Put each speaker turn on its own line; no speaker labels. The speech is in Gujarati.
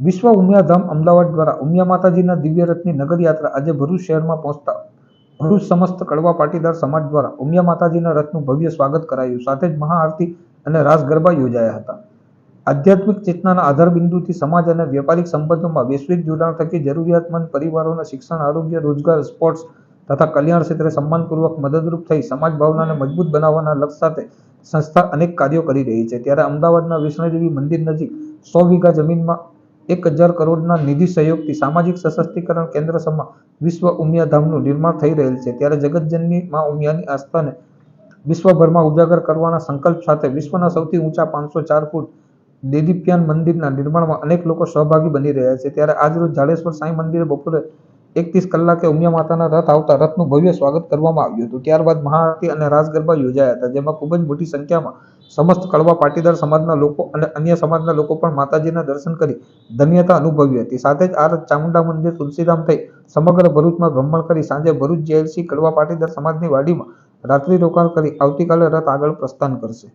વિશ્વ ઉમિયાધામ અમદાવાદ દ્વારા ઉમિયા માતાજીના દિવ્ય રથની નગર યાત્રા આજે ભરૂચ શહેરમાં પહોંચતા ભરૂચ સમસ્ત કડવા પાટીદાર સમાજ દ્વારા ઉમિયા માતાજીના રથનું ભવ્ય સ્વાગત કરાયું. સાથે જ મહાઆરતી અને રાસ ગરબા યોજાયા હતા. આધ્યાત્મિક ચેતનાના આધારબિંદુથી સમાજ અને વ્યાપારિક સંબંધોમાં વૈશ્વિક જોડાણ થકી જરૂરિયાતમંદ પરિવારોના શિક્ષણ, આરોગ્ય, રોજગાર, સ્પોર્ટ્સ તથા કલ્યાણ ક્ષેત્રે સન્માનપૂર્વક મદદરૂપ થઈ સમાજ ભાવનાને મજબૂત બનાવવાના લક્ષ્ય સાથે સંસ્થા અનેક કાર્યો કરી રહી છે. ત્યારે અમદાવાદના વૈષ્ણોદેવી મંદિર નજીક 100 વીઘા જમીનમાં 1000 કરોડના નિધિ સહયોગથી સામાજિક સશક્તિકરણ કેન્દ્ર સમા વિશ્વ ઉમિયાધામનું નિર્માણ થઈ રહેલ છે. ત્યારે જગતજનની મા ઉમિયાની આસ્થાને વિશ્વભરમાં ઉજાગર કરવાના સંકલ્પ સાથે વિશ્વના સૌથી ઊંચા 504 ફૂટ દેદીપ્યાન મંદિરના નિર્માણમાં અનેક લોકો સહભાગી બની રહ્યા છે. ત્યારે આજરોજ જાડેશ્વર સાંઈ મંદિરે બપોરે 31 કલાકે ઉમિયા માતાના રથ આવતા રથનું ભવ્ય સ્વાગત કરવામાં આવ્યું હતું. ત્યારબાદ મહાઆરતી અને રાસ ગરબા યોજાયા હતા, જેમાં ખૂબ જ મોટી સંખ્યામાં સમસ્ત કડવા પાટીદાર સમાજના લોકો અને અન્ય સમાજના લોકો પણ માતાજીના દર્શન કરી ધન્યતા અનુભવી હતી. સાથે જ આ રથ ચામુંડા મંદિર, તુલસીધામ થઈ સમગ્ર ભરૂચમાં ભ્રમણ કરી સાંજે ભરૂચ જેએલસી કડવા પાટીદાર સમાજની વાડીમાં રાત્રિ રોકાણ કરી આવતીકાલે રથ આગળ પ્રસ્થાન કરશે.